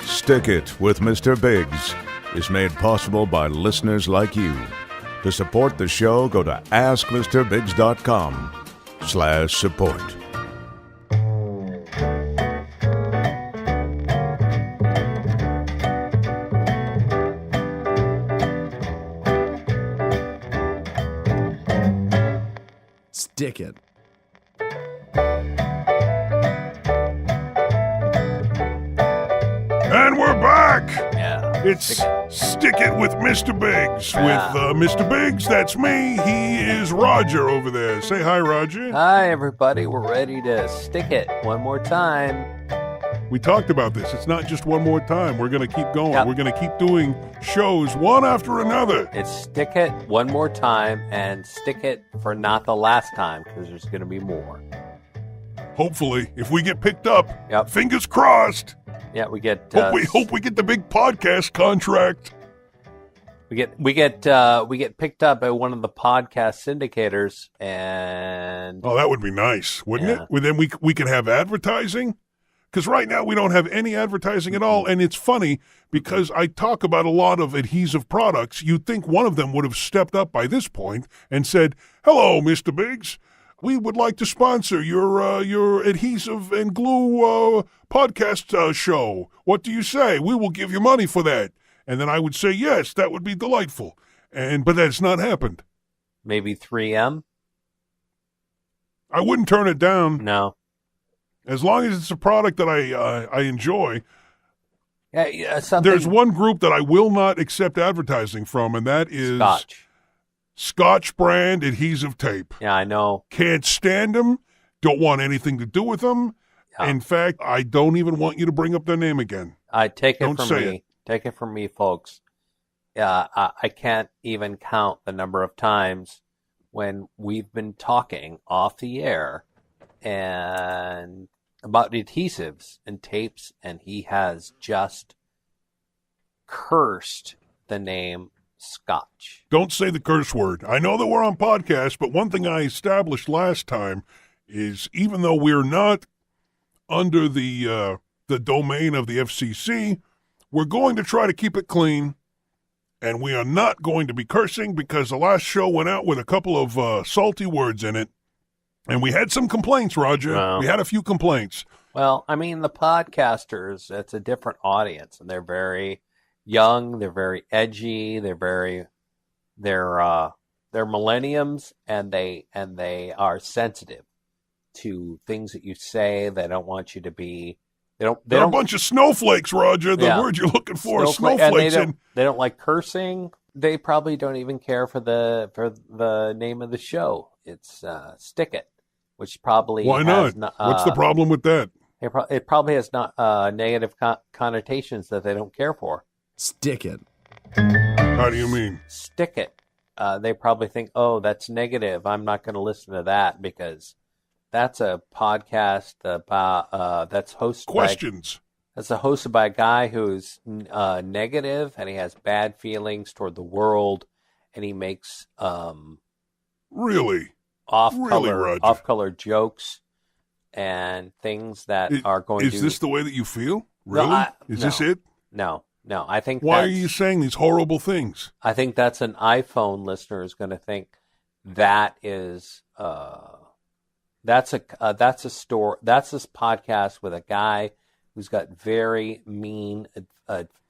Stick It with Mr. Biggs is made possible by listeners like you. To support the show, go to askmrbiggs.com/support. Stick It. And we're back. Yeah. It's Stick It with Mr. Biggs. Yeah. With Mr. Biggs, that's me. He is Roger over there. Say hi, Roger. Hi, everybody. We're ready to stick it one more time. We talked about this. It's not just one more time. We're going to keep going. Yep. We're going to keep doing shows one after another. It's stick it one more time and stick it for not the last time because there's going to be more. Hopefully, if we get picked up, Yep. fingers crossed. Yeah, we get. Hope we get the big podcast contract. We get picked up by one of the podcast syndicators, and Oh, that would be nice, wouldn't Yeah. it? Well, then we could have advertising. Because right now we don't have any advertising at all, and it's funny because I talk about a lot of adhesive products. You'd think one of them would have stepped up by this point and said, "Hello, Mr. Biggs, we would like to sponsor your adhesive and glue podcast show. What do you say? We will give you money for that." And then I would say, "Yes, that would be delightful." But that's not happened. maybe 3M. I wouldn't turn it down No. as long as it's a product that I enjoy. Yeah, something. There's one group that I will not accept advertising from, and that is Scotch brand adhesive tape. Yeah, I know. Can't stand them. Don't want anything to do with them. Yeah. In fact, I don't even want you to bring up their name again. I take it Don't from say me. it. Take it from me, folks. I can't even count the number of times when we've been talking off the air and about adhesives and tapes, and he has just cursed the name Scotch. Don't say the curse word. I know that we're on podcast, but one thing I established last time is even though we're not under the domain of the FCC, we're going to try to keep it clean, and we are not going to be cursing because the last show went out with a couple of salty words in it, and we had some complaints, Roger. Wow. We had a few complaints. Well, I mean, the podcasters, it's a different audience, and they're very young, they're very edgy, they're millenniums, and they are sensitive to things that you say. They don't want you to be. They're a bunch of snowflakes, Roger. The word you're looking for is snowflakes. And they don't like cursing. They probably don't even care for the name of the show. It's Stick It, which probably Why has not? What's the problem with that? It probably has not negative connotations that they don't care for. Stick It. How do you mean? Stick It. They probably think, oh, that's negative. I'm not going to listen to that because that's a podcast about that's hosted Questions. That's hosted by a guy who's negative and he has bad feelings toward the world, and he makes Really, Roger? off-color jokes and things that are going to. Is this the way that you feel? Really? No, Is this it? No. I think. Why are you saying these horrible things? I think that's an iPhone listener is going to think that is that's this podcast with a guy who's got very mean,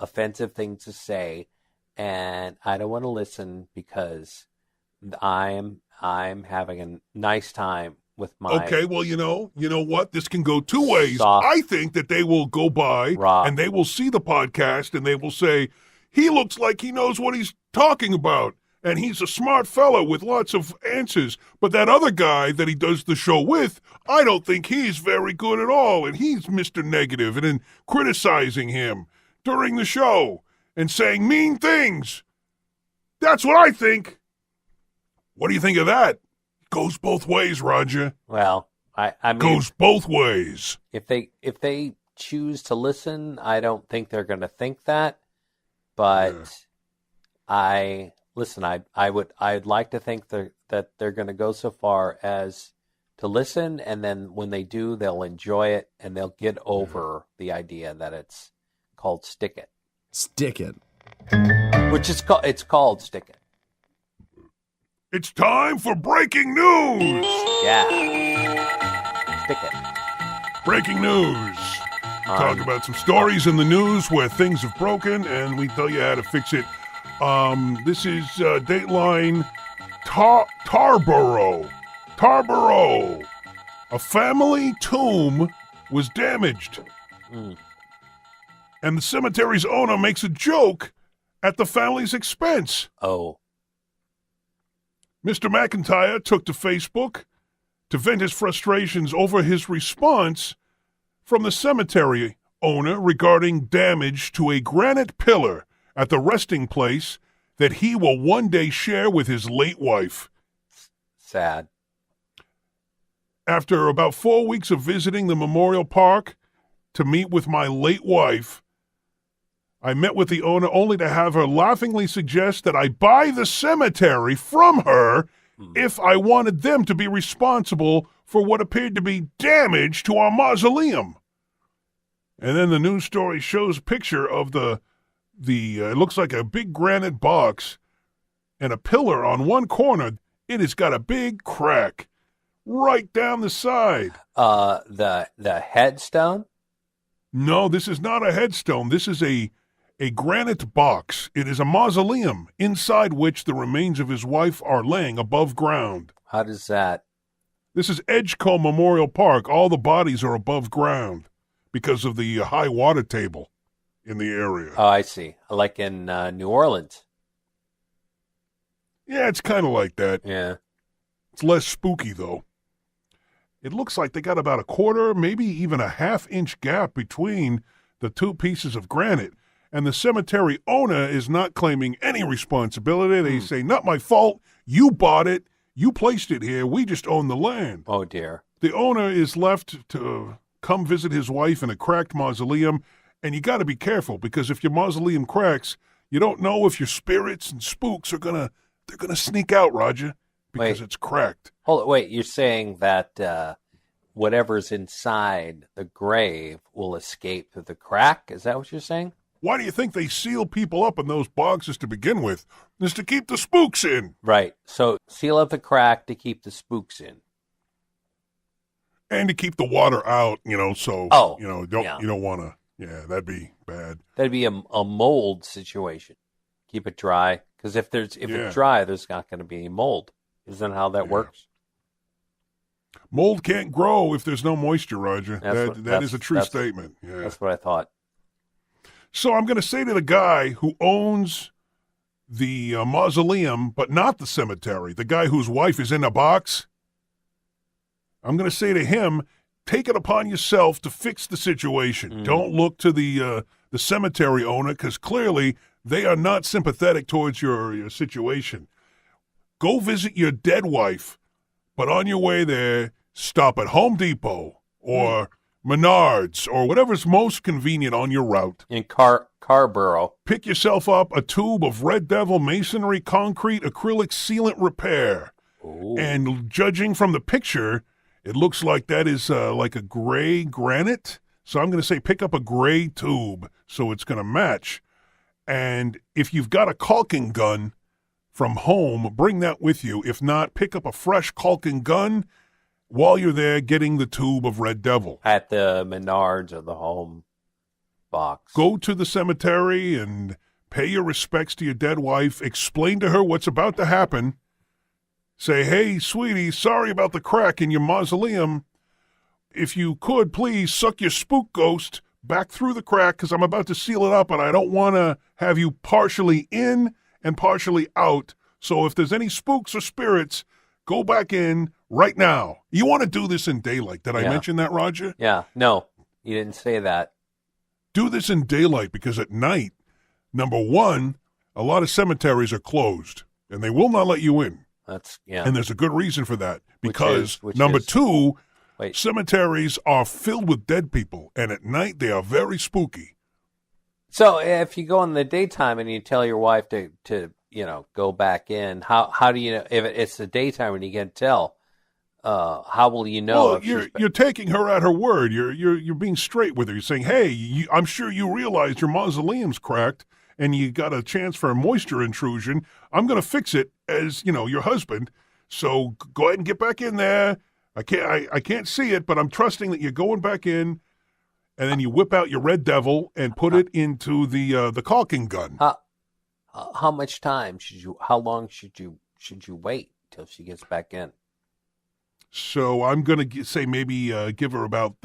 offensive things to say, and I don't want to listen because I'm having a nice time with my. Okay, well, you know what? This can go two ways. Soft I think that they will go by rock. and they will see the podcast and they will say, he looks like he knows what he's talking about. And he's a smart fellow with lots of answers. But that other guy that he does the show with, I don't think he's very good at all. And he's Mr. Negative and then criticizing him during the show and saying mean things. That's what I think. What do you think of that? Goes both ways, Roger. Well, I mean, goes both ways. If they choose to listen, I don't think they're going to think that. But I'd like to think that they're going to go so far as to listen, and then when they do, they'll enjoy it, and they'll get over the idea that it's called Stick It. Stick it. Which is it's called Stick It. It's time for breaking news. Yeah. Stick It. Breaking news. Talk about some stories in the news where things have broken, and we tell you how to fix it. This is Dateline Tarboro. A family tomb was damaged. And the cemetery's owner makes a joke at the family's expense. Oh. Mr. McIntyre took to Facebook to vent his frustrations over his response from the cemetery owner regarding damage to a granite pillar at the resting place that he will one day share with his late wife. Sad. After about 4 weeks of visiting the memorial park to meet with my late wife, I met with the owner only to have her laughingly suggest that I buy the cemetery from her if I wanted them to be responsible for what appeared to be damage to our mausoleum. And then the news story shows a picture of it looks like a big granite box and a pillar on one corner. It has got a big crack right down the side. The headstone? No, this is not a headstone. This is a granite box. It is a mausoleum inside which the remains of his wife are laying above ground. How does that? This is Edgecombe Memorial Park. All the bodies are above ground because of the high water table in the area. Oh, I see. Like in New Orleans. Yeah, it's kind of like that. Yeah. It's less spooky, though. It looks like they got about a quarter, maybe even a half-inch gap between the two pieces of granite. And the cemetery owner is not claiming any responsibility. They say, not my fault. You bought it. You placed it here. We just own the land. Oh, dear. The owner is left to come visit his wife in a cracked mausoleum. And you got to be careful, because if your mausoleum cracks, you don't know if your spirits and spooks are they're gonna sneak out, Roger, because it's cracked. Wait, you're saying that whatever's inside the grave will escape through the crack? Is that what you're saying? Why do you think they seal people up in those boxes to begin with? Is to keep the spooks in. Right. So seal up the crack to keep the spooks in. And to keep the water out, so you don't want to. Yeah, that'd be bad. That'd be a mold situation. Keep it dry, because if it's dry, there's not going to be any mold. Isn't that how that works? Mold can't grow if there's no moisture, Roger. That is a true statement. Yeah. That's what I thought. So I'm going to say to the guy who owns the mausoleum, but not the cemetery, the guy whose wife is in a box, I'm going to say to him, take it upon yourself to fix the situation. Don't look to the cemetery owner, because clearly they are not sympathetic towards your situation. Go visit your dead wife, but on your way there, stop at Home Depot or Menards or whatever's most convenient on your route. In Carborough. Pick yourself up a tube of Red Devil masonry, concrete, acrylic sealant repair. Ooh. And judging from the picture, it looks like that is like a gray granite. So I'm going to say pick up a gray tube so it's going to match. And if you've got a caulking gun from home, bring that with you. If not, pick up a fresh caulking gun while you're there getting the tube of Red Devil. At the Menards or the Home box. Go to the cemetery and pay your respects to your dead wife. Explain to her what's about to happen. Say, hey, sweetie, sorry about the crack in your mausoleum. If you could, please suck your spook ghost back through the crack, because I'm about to seal it up, and I don't want to have you partially in and partially out. So if there's any spooks or spirits, go back in right now. You want to do this in daylight. Did I mention that, Roger? Yeah. No, you didn't say that. Do this in daylight, because at night, number one, a lot of cemeteries are closed, and they will not let you in. And there's a good reason for that, because number two, cemeteries are filled with dead people, and at night they are very spooky. So if you go in the daytime and you tell your wife to go back in, how do you know if it's the daytime when you can tell? how will you know? Well, if you're taking her at her word. You're being straight with her. You're saying, "Hey, I'm sure you realize your mausoleum's cracked, and you got a chance for a moisture intrusion. I'm going to fix it as your husband. So go ahead and get back in there. I can't see it, but I'm trusting that you're going back in." And then you whip out your Red Devil and put it into the caulking gun. How much time should you? How long should you wait till she gets back in? So I'm going to say maybe give her about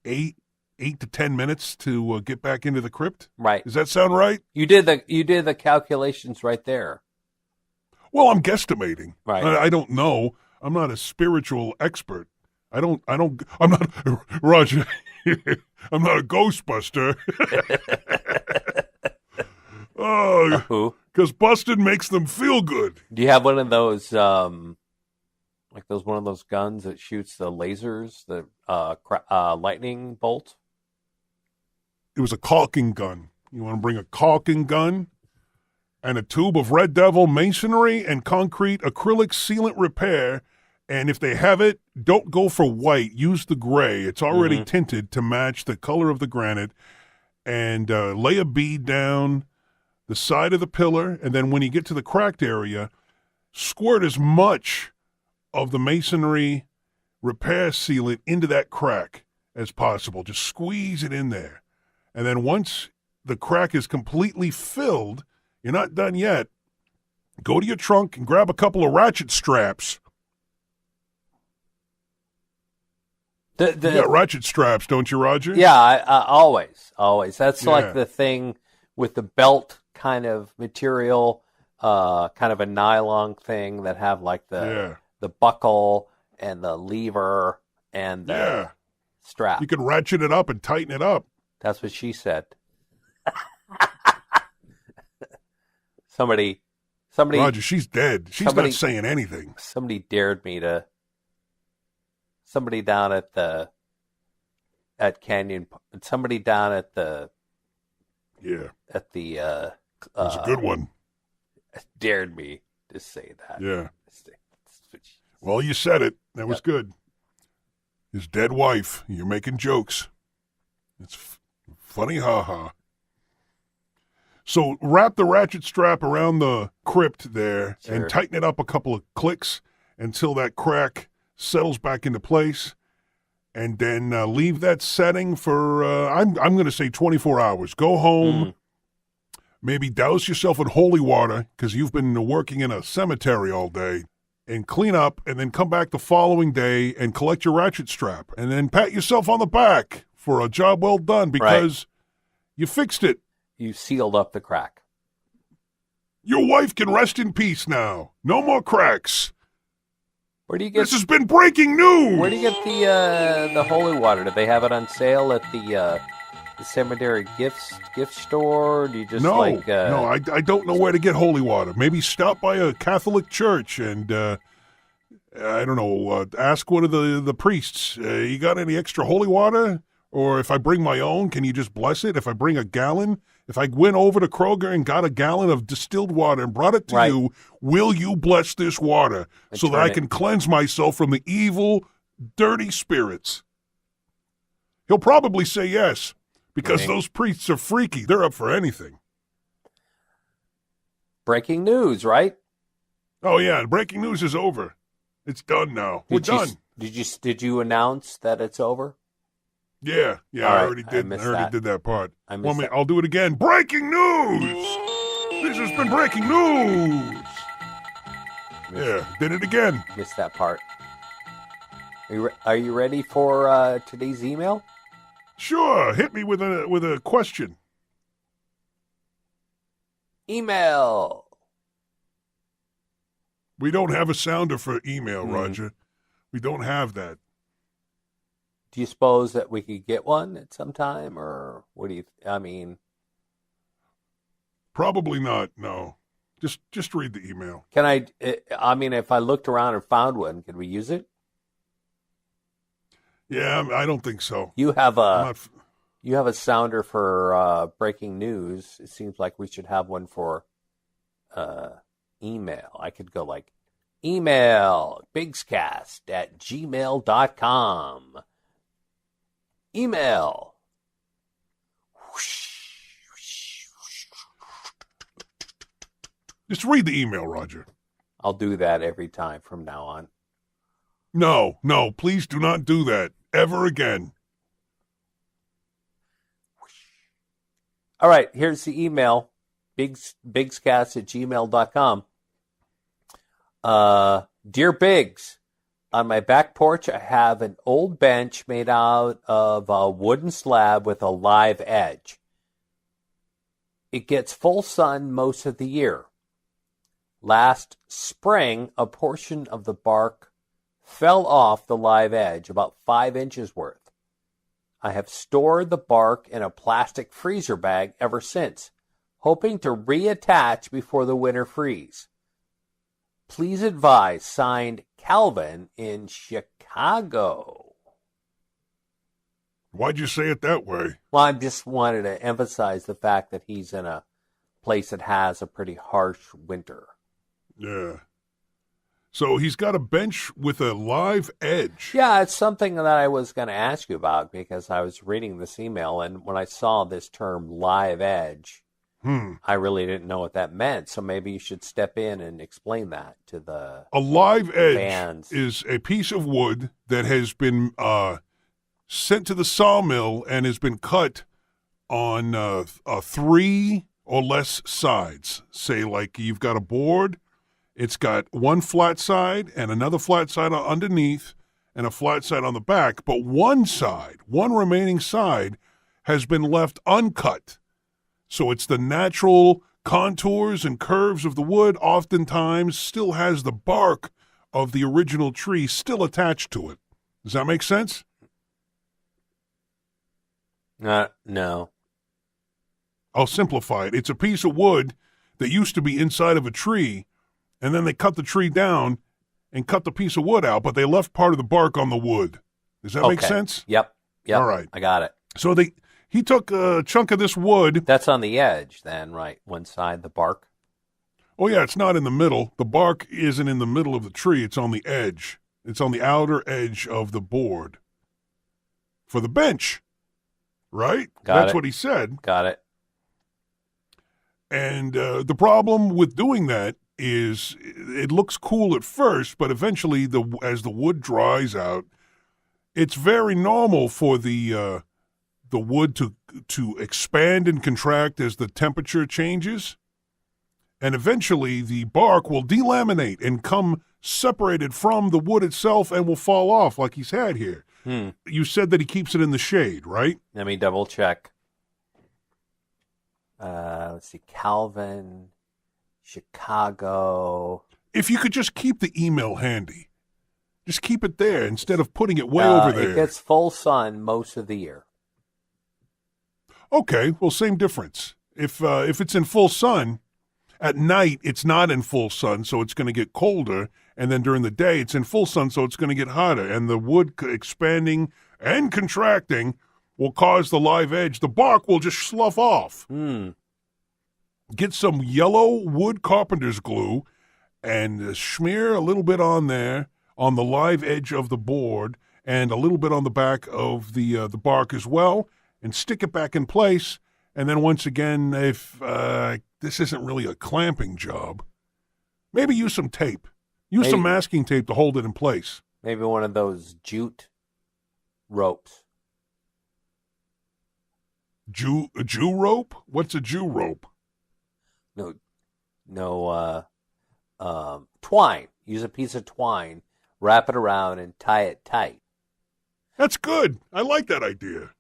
8 to 10 minutes to get back into the crypt. Right. Does that sound right? You did the calculations right there. Well, I'm guesstimating. Right. I don't know. I'm not a spiritual expert. I'm not Roger. I'm not a Ghostbuster. Oh, because busted makes them feel good. Do you have one of those one of those guns that shoots the lasers, the lightning bolt? It was a caulking gun. You want to bring a caulking gun and a tube of Red Devil masonry and concrete acrylic sealant repair. And if they have it, don't go for white. Use the gray. It's already tinted to match the color of the granite. And lay a bead down the side of the pillar. And then when you get to the cracked area, squirt as much of the masonry repair sealant into that crack as possible. Just squeeze it in there. And then once the crack is completely filled, you're not done yet, go to your trunk and grab a couple of ratchet straps. You got ratchet straps, don't you, Roger? Yeah, I always. That's like the thing with the belt kind of material, kind of a nylon thing that have like the buckle and the lever and the strap. You can ratchet it up and tighten it up. That's what she said. Somebody. Roger, she's dead. She's not saying anything. Somebody dared me to. Somebody down at Canyon. Somebody down at the. Yeah. At the. That's a good one. Dared me to say that. Yeah. Well, you said it. That was good. His dead wife. You're making jokes. It's funny, ha. So wrap the ratchet strap around the crypt there and tighten it up a couple of clicks until that crack settles back into place. And then leave that setting for, I'm going to say 24 hours. Go home, maybe douse yourself in holy water because you've been working in a cemetery all day, and clean up, and then come back the following day and collect your ratchet strap. And then pat yourself on the back for a job well done because you fixed it. You sealed up the crack. Your wife can rest in peace now. No more cracks. Where do you get? This has been breaking news. Where do you get the holy water? Do they have it on sale at the cemetery gift store? Do you just no, I don't know where to get holy water. Maybe stop by a Catholic church and I don't know. Ask one of the priests. You got any extra holy water? Or if I bring my own, can you just bless it? If I bring a gallon, if I went over to Kroger and got a gallon of distilled water and brought it to you, will you bless this water so that I can cleanse myself from the evil, dirty spirits? He'll probably say yes because those priests are freaky. They're up for anything. Breaking news, right? Oh, yeah. Breaking news is over. It's done now. We're done. Did you announce that it's over? Yeah, right. I already did. I already did that part. I'll do it again. Breaking news! This has been breaking news. Did it again. Missed that part. Are you ready for today's email? Sure. Hit me with a question. Email. We don't have a sounder for email, Roger. We don't have that. Do you suppose that we could get one at some time, or what do you? I mean, probably not. No, just read the email. Can I? I mean, if I looked around and found one, could we use it? Yeah, I don't think so. You have a sounder for breaking news. It seems like we should have one for email. I could go like Email bigscast@gmail.com. Email. Just read the email, Roger. I'll do that every time from now on. No, please do not do that ever again. All right, here's the email. bigscast@gmail.com. Dear Biggs, on my back porch I have an old bench made out of a wooden slab with a live edge. It gets full sun most of the year. Last spring, a portion of the bark fell off the live edge, about 5 inches worth. I have stored the bark in a plastic freezer bag ever since, hoping to reattach before the winter freeze. Please advise. Signed, Calvin in Chicago. Why'd you say it that way? Well, I just wanted to emphasize the fact that he's in a place that has a pretty harsh winter. Yeah. So he's got a bench with a live edge. Yeah, it's something that I was going to ask you about because I was reading this email, and when I saw this term live edge, I really didn't know what that meant. So maybe you should step in and explain that to the A live edge fans. is a piece of wood that has been sent to the sawmill and has been cut on 3 or less sides. Say, like you've got a board. It's got one flat side and another flat side underneath and a flat side on the back. But one remaining side, has been left uncut. So it's the natural contours and curves of the wood, oftentimes still has the bark of the original tree still attached to it. Does that make sense? No. I'll simplify it. It's a piece of wood that used to be inside of a tree, and then they cut the tree down and cut the piece of wood out, but they left part of the bark on the wood. Does that make sense? Yep. All right. I got it. So he took a chunk of this wood. That's on the edge then, right? One side, the bark. Oh, yeah, it's not in the middle. The bark isn't in the middle of the tree. It's on the edge. It's on the outer edge of the board for the bench, right? That's what he said. Got it. And the problem with doing that is it looks cool at first, but eventually, as the wood dries out, it's very normal for the wood to expand and contract as the temperature changes. And eventually, the bark will delaminate and come separated from the wood itself and will fall off like he's had here. You said that he keeps it in the shade, right? Let me double check. Let's see. Calvin, Chicago. If you could just keep the email handy. Just keep it there instead of putting it way over there. It gets full sun most of the year. Okay, well, same difference. If it's in full sun, at night it's not in full sun, so it's going to get colder, and then during the day it's in full sun, so it's going to get hotter, and the wood expanding and contracting will cause the live edge. The bark will just slough off. Get some yellow wood carpenter's glue and smear a little bit on there on the live edge of the board and a little bit on the back of the bark as well, and stick it back in place. And then once again, if this isn't really a clamping job, maybe use some tape. Use some masking tape to hold it in place. Maybe one of those jute ropes. A Jew rope? What's a Jew rope? No, twine. Use a piece of twine, wrap it around, and tie it tight. That's good. I like that idea.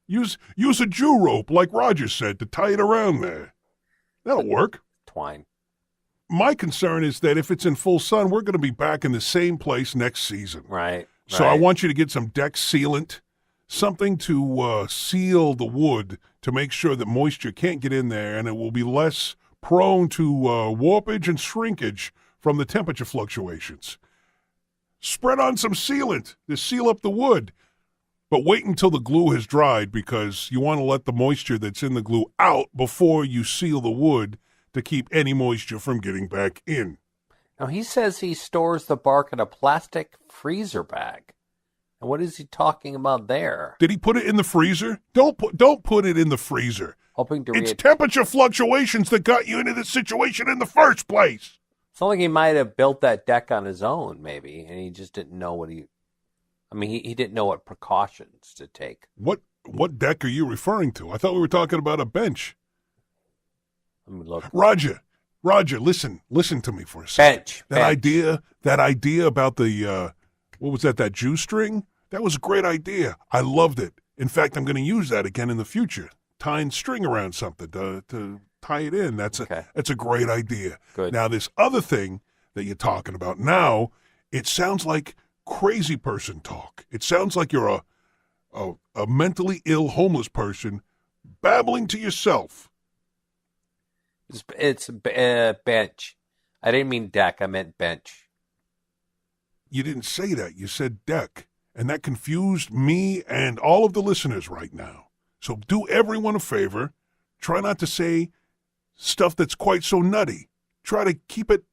Use a Jew rope, like Roger said, to tie it around there. That'll work. Twine. My concern is that if it's in full sun, we're going to be back in the same place next season. Right. So I want you to get some deck sealant, something to seal the wood to make sure that moisture can't get in there, and it will be less prone to warpage and shrinkage from the temperature fluctuations. Spread on some sealant to seal up the wood. But wait until the glue has dried, because you want to let the moisture that's in the glue out before you seal the wood to keep any moisture from getting back in. Now, he says he stores the bark in a plastic freezer bag. And what is he talking about there? Did he put it in the freezer? Don't put it in the freezer. Hoping to It's temperature fluctuations that got you into this situation in the first place. It's not like he might have built that deck on his own, maybe, and he just didn't know he didn't know what precautions to take. What deck are you referring to? I thought we were talking about a bench. Let me look. Roger, listen to me for a second. Bench. That idea about the, what was that Jew string? That was a great idea. I loved it. In fact, I'm going to use that again in the future. Tying string around something to tie it in. That's a great idea. Good. Now, this other thing that you're talking about now, it sounds like crazy person talk. It sounds like you're a mentally ill homeless person babbling to yourself. It's bench. I didn't mean deck. I meant bench. You didn't say that. You said deck. And that confused me and all of the listeners right now. So do everyone a favor. Try not to say stuff that's quite so nutty. Try to keep it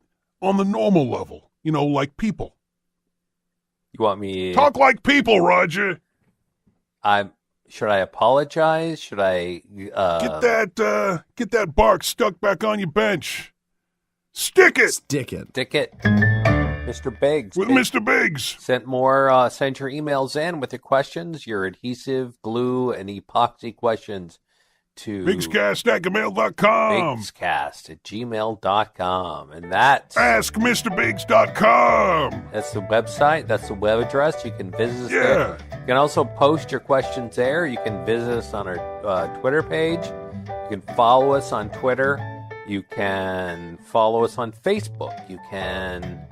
on the normal level, like people. You want me... Talk like people, Roger. Should I apologize? Should I... Get that bark stuck back on your bench. Stick it! Stick it. Stick it. Mr. Biggs. With Mr. Biggs. Send your emails in with your questions, your adhesive, glue, and epoxy questions to BiggsCast@gmail.com. BiggsCast@gmail.com. And that's AskMrBiggs.com. That's the website. That's the web address. You can visit us there. You can also post your questions there. You can visit us on our Twitter page. You can follow us on Twitter. You can follow us on Facebook. You can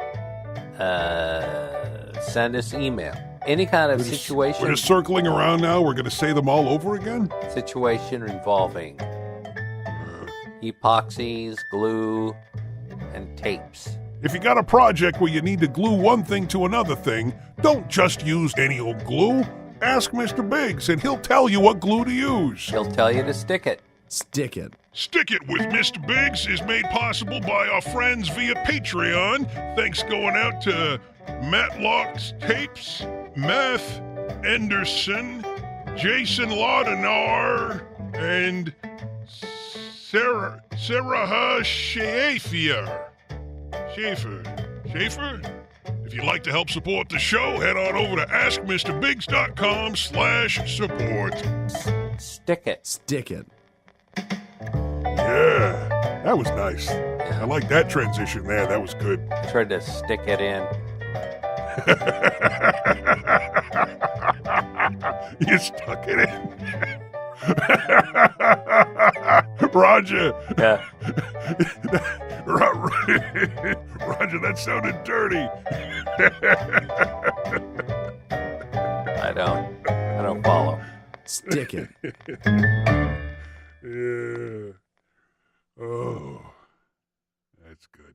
send us email. Any kind of situation. We're just circling around now. We're going to say them all over again? Situation involving epoxies, glue, and tapes. If you got a project where you need to glue one thing to another thing, don't just use any old glue. Ask Mr. Biggs, and he'll tell you what glue to use. He'll tell you to stick it. Stick it. Stick It with Mr. Biggs is made possible by our friends via Patreon. Thanks going out to Matlock's Tapes, Math Anderson, Jason Laudenar, and Sarah Schaefer. Schaefer? If you'd like to help support the show, head on over to AskMrBiggs.com/support. Stick it. Stick it. Yeah, that was nice. I like that transition there. That was good. I tried to stick it in. You stuck it in. Roger. Yeah. Roger, that sounded dirty. I don't follow. Stick it. Yeah. Oh, that's good.